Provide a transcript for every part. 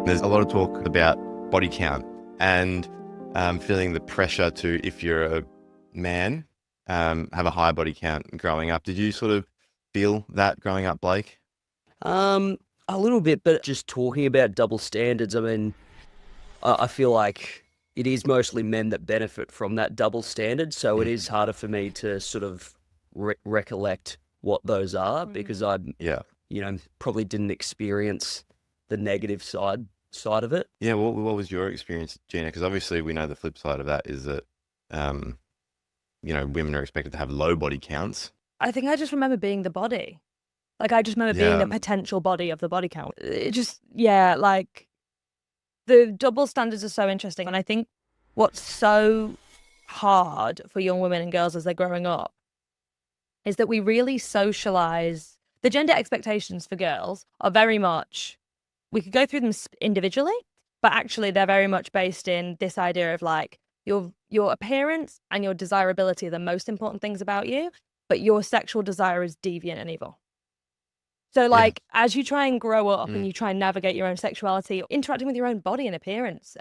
There's a lot of talk about body count and feeling the pressure to, if you're a man, have a high body count growing up. Did you sort of feel that growing up, Blake? A little bit, but just talking about double standards, I mean, I feel like it is mostly men that benefit from that double standard, so it is harder for me to sort of recollect what those are because I, probably didn't experience the negative side of it. Yeah, what was your experience, Gina? Because obviously we know the flip side of that is that, women are expected to have low body counts. I think I just remember being the body. Like, I just remember being the potential body of the body count. It just, like, the double standards are so interesting. And I think what's so hard for young women and girls as they're growing up is that we really socialize. The gender expectations for girls are very much, we could go through them individually, but actually they're very much based in this idea of like your appearance and your desirability are the most important things about you, but your sexual desire is deviant and evil. So like, as you try and grow up and you try and navigate your own sexuality, interacting with your own body and appearance,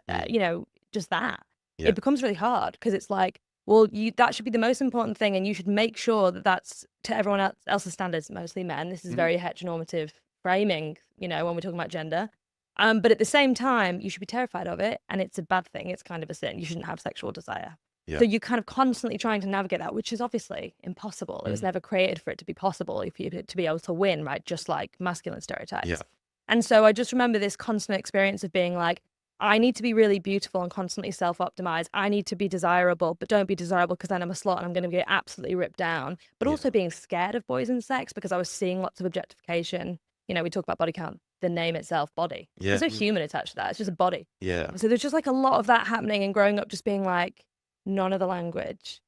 just that, it becomes really hard because it's like, well, that should be the most important thing, and you should make sure that that's to everyone else's standards, mostly men. This is very heteronormative framing, when we're talking about gender. But at the same time, you should be terrified of it, and it's a bad thing. It's kind of a sin. You shouldn't have sexual desire. Yeah. So you're kind of constantly trying to navigate that, which is obviously impossible. It was never created for it to be possible, if you to be able to win, right? Just like masculine stereotypes. Yeah. And so I just remember this constant experience of being like, I need to be really beautiful and constantly self-optimize. I need to be desirable, but don't be desirable because then I'm a slut and I'm going to get absolutely ripped down. But also being scared of boys and sex because I was seeing lots of objectification. We talk about body count, the name itself, body. Yeah. There's no human attached to that. It's just a body. Yeah. So there's just like a lot of that happening and growing up just being like, none of the language,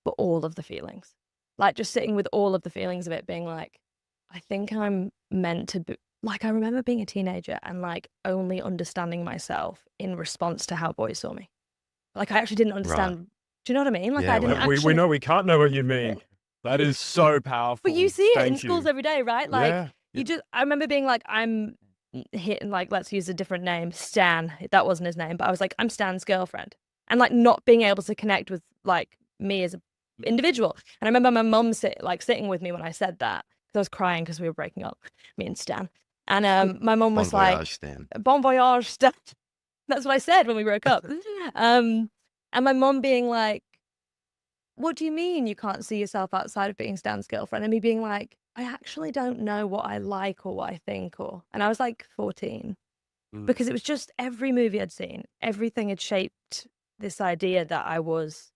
but all of the feelings. Like just sitting with all of the feelings of it being like, I think I'm meant to be, like I remember being a teenager and like only understanding myself in response to how boys saw me. Like I actually didn't understand. Right. Do you know what I mean? Like I didn't actually... We know we can't know what you mean. That is so powerful. But you see it in schools every day, right? Like I remember being like, I'm hitting like, let's use a different name, Stan. That wasn't his name, but I was like, I'm Stan's girlfriend. And like not being able to connect with like me as an individual. And I remember my mum sitting with me when I said that because I was crying because we were breaking up, me and Stan. And my mum was like, voyage, Stan. Bon voyage, Stan. That's what I said when we broke up. And my mum being like, what do you mean you can't see yourself outside of being Stan's girlfriend? And me being like, I actually don't know what I like or what I think. And I was like 14 because it was just every movie I'd seen, everything had shaped this idea that I was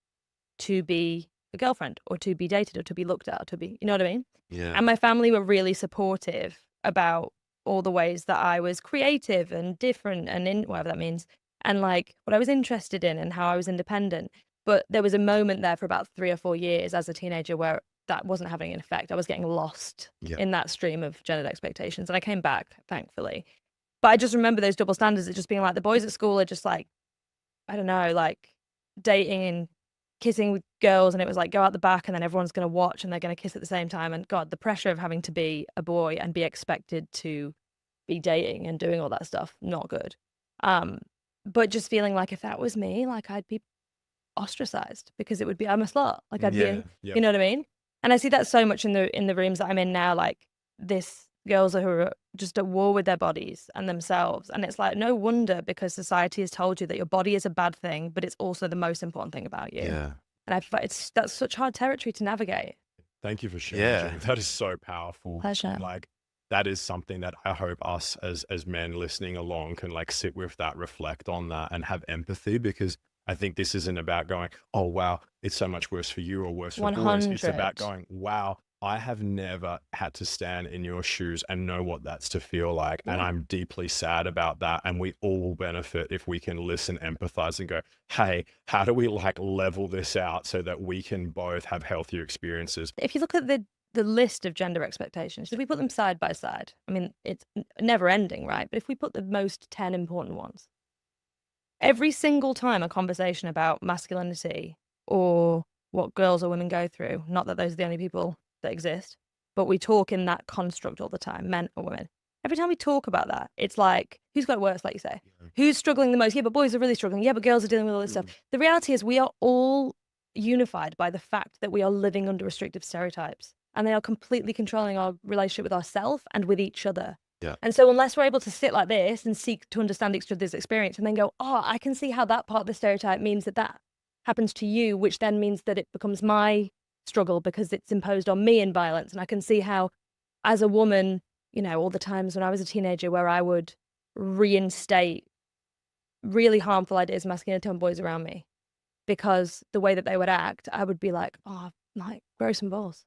to be a girlfriend or to be dated or to be looked at or to be, you know what I mean? Yeah. And my family were really supportive about all the ways that I was creative and different and in whatever that means. And like what I was interested in and how I was independent. But there was a moment there for about 3 or 4 years as a teenager where that wasn't having an effect. I was getting lost in that stream of gendered expectations. And I came back, thankfully. But I just remember those double standards. It just being like the boys at school are just like, I don't know, like dating and kissing with girls, and it was like go out the back and then everyone's going to watch and they're going to kiss at the same time. And God, the pressure of having to be a boy and be expected to be dating and doing all that stuff, not good. But just feeling like if that was me, like I'd be ostracized because it would be, I'm a slut. Like I'd be, you know what I mean? And I see that so much in the rooms that I'm in now, like this girls who are just at war with their bodies and themselves. And it's like, no wonder, because society has told you that your body is a bad thing, but it's also the most important thing about you. Yeah. And that's such hard territory to navigate. Thank you for sharing. Yeah. That is so powerful. Pleasure. Like that is something that I hope us as men listening along can like sit with that, reflect on that and have empathy, because I think this isn't about going, oh, wow, it's so much worse for you or worse for 100. boys. It's about going, wow, I have never had to stand in your shoes and know what that's to feel like. Yeah. And I'm deeply sad about that. And we all will benefit if we can listen, empathize and go, hey, how do we like level this out so that we can both have healthier experiences? If you look at the list of gender expectations, if we put them side by side, I mean, it's never ending, right? But if we put the most 10 important ones, every single time a conversation about masculinity or what girls or women go through, not that those are the only people that exist, but we talk in that construct all the time, men or women. every time we talk about that, it's like, who's got it worse, like you say? Who's struggling the most? Yeah, but boys are really struggling. Yeah, but girls are dealing with all this stuff. The reality is we are all unified by the fact that we are living under restrictive stereotypes, and they are completely controlling our relationship with ourselves and with each other. Yeah. And so unless we're able to sit like this and seek to understand each other's experience and then go, oh, I can see how that part of the stereotype means that happens to you, which then means that it becomes my struggle because it's imposed on me in violence. And I can see how, as a woman, you know, all the times when I was a teenager where I would reinstate really harmful ideas of masculinity on boys around me because the way that they would act, I would be like, oh, like, grow some balls.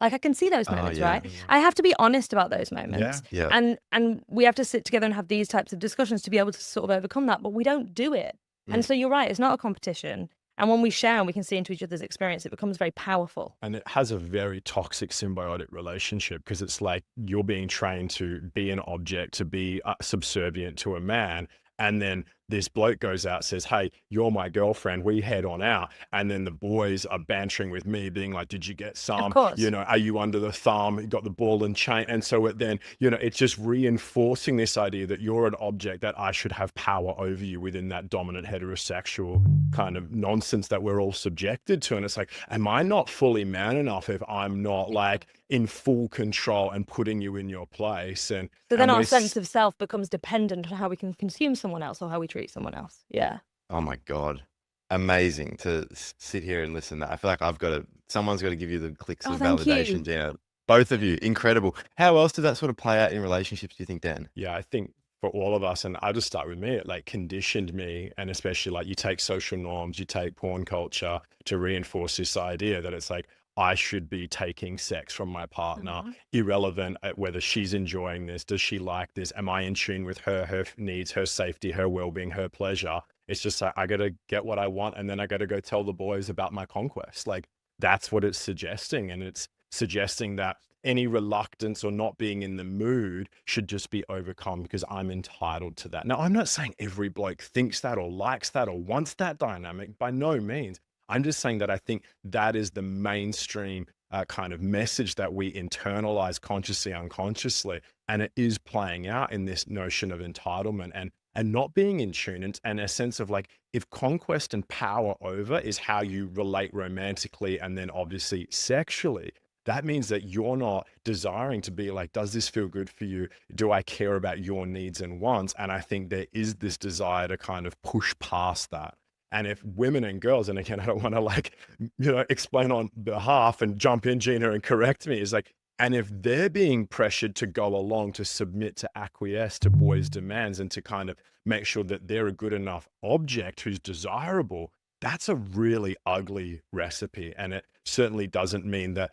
Like, I can see those moments, right? I have to be honest about those moments. Yeah. And we have to sit together and have these types of discussions to be able to sort of overcome that, but we don't do it. And so you're right, it's not a competition. And when we share and we can see into each other's experience, it becomes very powerful. And it has a very toxic symbiotic relationship because it's like you're being trained to be an object, to be subservient to a man. And then this bloke goes out, says, hey, you're my girlfriend, we head on out. And then the boys are bantering with me, being like, did you get some? Of course. You know, are you under the thumb? You got the ball and chain. And so it then, you know, it's just reinforcing this idea that you're an object, that I should have power over you within that dominant heterosexual kind of nonsense that we're all subjected to. And it's like, am I not fully man enough if I'm not like in full control and putting you in your place? And so then our sense of self becomes dependent on how we can consume someone else or how we treat someone else. Yeah. Oh my God. Amazing to sit here and listen to that. I feel like someone's got to give you the clicks of validation, Gina. Both of you, incredible. How else does that sort of play out in relationships, do you think, Dan? Yeah, I think for all of us, and I'll just start with me, it like conditioned me, and especially like you take social norms, you take porn culture to reinforce this idea that it's like, I should be taking sex from my partner, irrelevant at whether she's enjoying this. Does she like this? Am I in tune with her needs, her safety, her well-being, her pleasure? It's just like, I got to get what I want. And then I got to go tell the boys about my conquest. Like, that's what it's suggesting. And it's suggesting that any reluctance or not being in the mood should just be overcome because I'm entitled to that. Now, I'm not saying every bloke thinks that or likes that or wants that dynamic, by no means. I'm just saying that I think that is the mainstream kind of message that we internalize consciously, unconsciously. And it is playing out in this notion of entitlement and not being in tune and a sense of like, if conquest and power over is how you relate romantically and then obviously sexually, that means that you're not desiring to be like, does this feel good for you? Do I care about your needs and wants? And I think there is this desire to kind of push past that. And if women and girls, and again, I don't want to like, you know, explain on behalf and jump in, Gina, and correct me, is like, and if they're being pressured to go along, to submit, to acquiesce to boys' demands and to kind of make sure that they're a good enough object who's desirable, that's a really ugly recipe. And it certainly doesn't mean that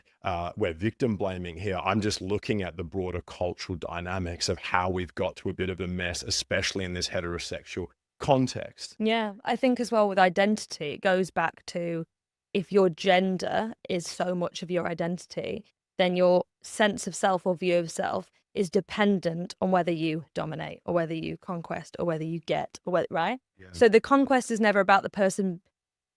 we're victim blaming here. I'm just looking at the broader cultural dynamics of how we've got to a bit of a mess, especially in this heterosexual context. Yeah, I think as well with identity, it goes back to if your gender is so much of your identity, then your sense of self or view of self is dependent on whether you dominate or whether you conquest or whether you get, or whether, right? Yeah. So the conquest is never about the person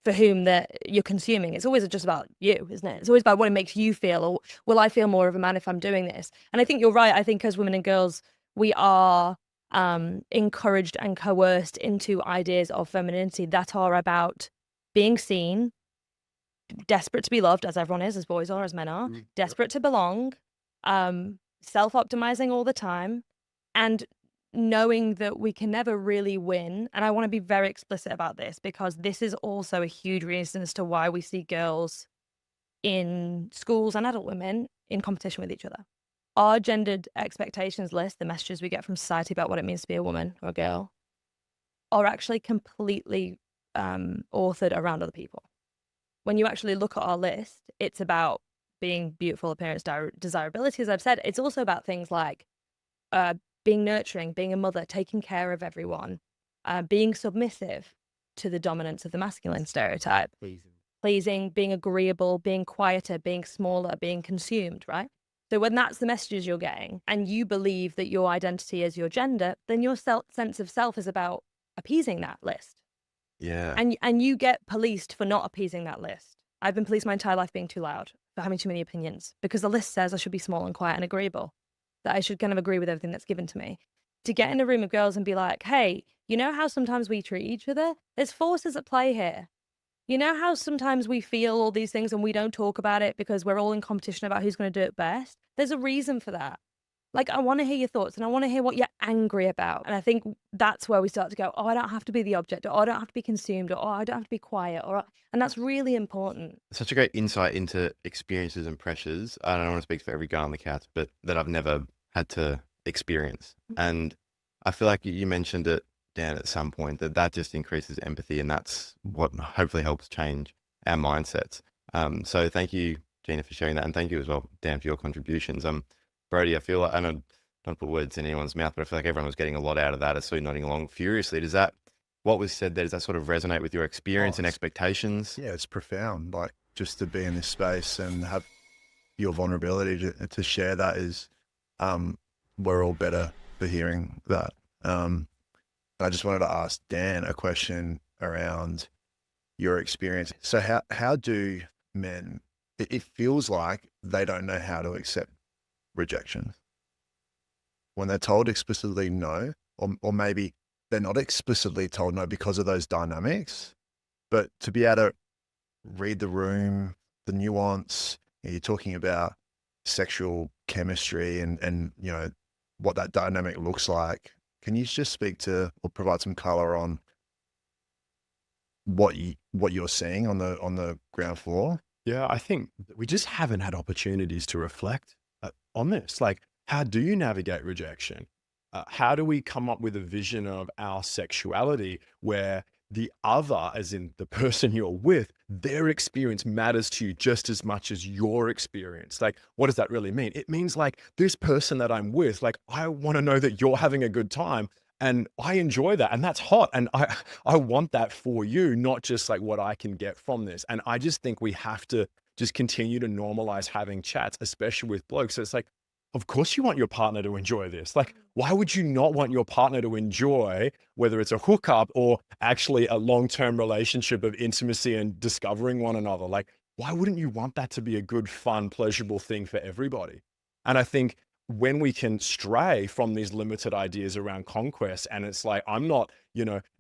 for whom that you're consuming. It's always just about you, isn't it? It's always about what it makes you feel, or will I feel more of a man if I'm doing this? And I think you're right. I think as women and girls, we are encouraged and coerced into ideas of femininity that are about being seen, desperate to be loved, as everyone is, as boys are, as men are, desperate to belong, self-optimizing all the time, and knowing that we can never really win. And I want to be very explicit about this because this is also a huge reason as to why we see girls in schools and adult women in competition with each other. Our gendered expectations list, the messages we get from society about what it means to be a woman or a girl, are actually completely authored around other people. When you actually look at our list, it's about being beautiful, appearance, desirability, as I've said. It's also about things like being nurturing, being a mother, taking care of everyone, being submissive to the dominance of the masculine stereotype, pleasing, being agreeable, being quieter, being smaller, being consumed, right? So when that's the messages you're getting and you believe that your identity is your gender, then your sense of self is about appeasing that list. Yeah. And you get policed for not appeasing that list. I've been policed my entire life being too loud, for having too many opinions, because the list says I should be small and quiet and agreeable. that I should kind of agree with everything that's given to me. To get in a room of girls and be like, hey, you know how sometimes we treat each other? There's forces at play here. You know how sometimes we feel all these things and we don't talk about it because we're all in competition about who's going to do it best? There's a reason for that. Like, I want to hear your thoughts and I want to hear what you're angry about. And I think that's where we start to go, oh, I don't have to be the object, or I don't have to be consumed, or oh, I don't have to be quiet. And that's really important. Such a great insight into experiences and pressures. I don't want to speak for every guy on the couch, but that I've never had to experience. And I feel like you mentioned it, Dan, at some point, that just increases empathy, and that's what hopefully helps change our mindsets. So thank you, Gina, for sharing that, and thank you as well, Dan, for your contributions. Brodie, I feel like, I don't put words in anyone's mouth, but I feel like everyone was getting a lot out of that. I saw you nodding along furiously. What was said there, does that sort of resonate with your experience and expectations? Yeah, it's profound. Like, just to be in this space and have your vulnerability to share that is, we're all better for hearing that. I just wanted to ask Dan a question around your experience. So how do men, it feels like they don't know how to accept rejection when they're told explicitly no, or maybe they're not explicitly told no because of those dynamics, but to be able to read the room, the nuance, you're talking about sexual chemistry and you know what that dynamic looks like. Can you just speak to or provide some color on what you're seeing on the ground floor? Yeah, I think we just haven't had opportunities to reflect on this. Like, how do you navigate rejection? How do we come up with a vision of our sexuality where the other, as in the person you're with, their experience matters to you just as much as your experience? Like, what does that really mean? It means like this person that I'm with, like, I want to know that you're having a good time and I enjoy that. And that's hot. And I want that for you, not just like what I can get from this. And I just think we have to just continue to normalize having chats, especially with blokes. So it's like, of course you want your partner to enjoy this. Like, why would you not want your partner to enjoy, whether it's a hookup or actually a long-term relationship of intimacy and discovering one another? Like, why wouldn't you want that to be a good, fun, pleasurable thing for everybody? And I think when we can stray from these limited ideas around conquest, and it's like, I'm not,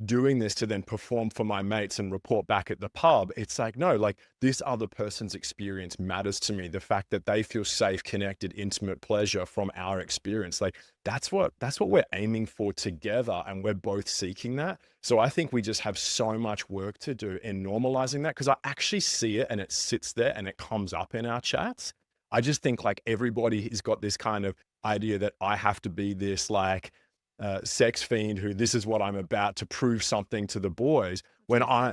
doing this to then perform for my mates and report back at the pub. It's like, no, like this other person's experience matters to me. The fact that they feel safe, connected, intimate pleasure from our experience, like that's what we're aiming for together. And we're both seeking that. So I think we just have so much work to do in normalizing that, because I actually see it and it sits there and it comes up in our chats. I just think like everybody has got this kind of idea that I have to be this like sex fiend who this is what I'm about to prove something to the boys, when I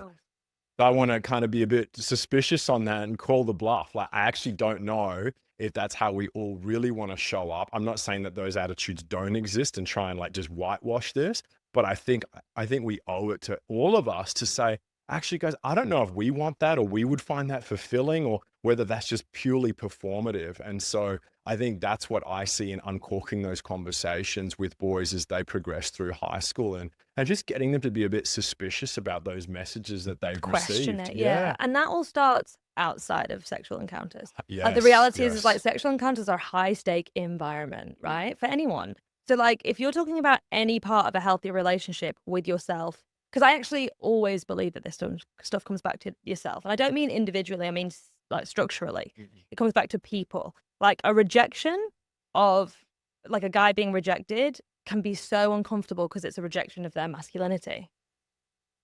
want to kind of be a bit suspicious on that and call the bluff. Like, I actually don't know if that's how we all really want to show up. I'm not saying that those attitudes don't exist and try and like just whitewash this, but I think we owe it to all of us to say, actually, guys, I don't know if we want that or we would find that fulfilling, or whether that's just purely performative. And so I think that's what I see in uncorking those conversations with boys as they progress through high school, and just getting them to be a bit suspicious about those messages that they've Question received. it, yeah. And that all starts outside of sexual encounters. Yes, the reality is like sexual encounters are high stake environment, right? For anyone. So like if you're talking about any part of a healthy relationship with yourself, because I actually always believe that this stuff comes back to yourself. And I don't mean individually, I mean like structurally. It comes back to people. Like a rejection of like a guy being rejected can be so uncomfortable because it's a rejection of their masculinity.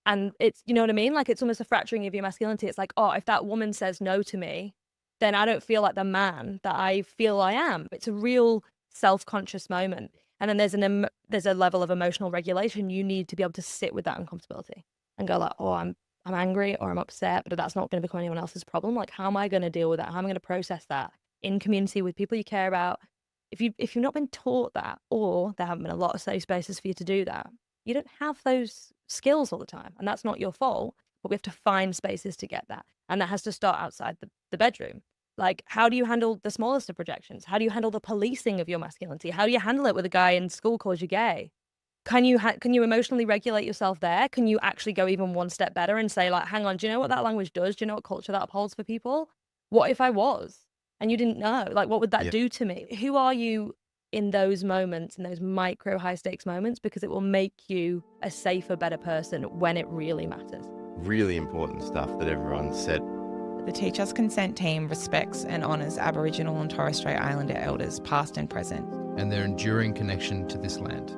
And it's, you know what I mean? Like it's almost a fracturing of your masculinity. It's like, oh, if that woman says no to me, then I don't feel like the man that I feel I am. It's a real self-conscious moment. And then there's a level of emotional regulation. You need to be able to sit with that uncomfortability and go like, oh, I'm angry or I'm upset, but that's not going to become anyone else's problem. Like, how am I going to deal with that? How am I going to process that in community with people you care about? If you've not been taught that, or there haven't been a lot of safe spaces for you to do that, you don't have those skills all the time. And that's not your fault, but we have to find spaces to get that. And that has to start outside the bedroom. Like, how do you handle the smallest of projections? How do you handle the policing of your masculinity? How do you handle it with a guy in school calls you gay? Can you emotionally regulate yourself there? Can you actually go even one step better and say like, hang on, do you know what that language does? Do you know what culture that upholds for people? What if I was and you didn't know? Like, what would that do to me? Who are you in those moments, in those micro high stakes moments, because it will make you a safer, better person when it really matters. Really important stuff that everyone said. The Teach Us Consent team respects and honours Aboriginal and Torres Strait Islander elders, past and present. And their enduring connection to this land.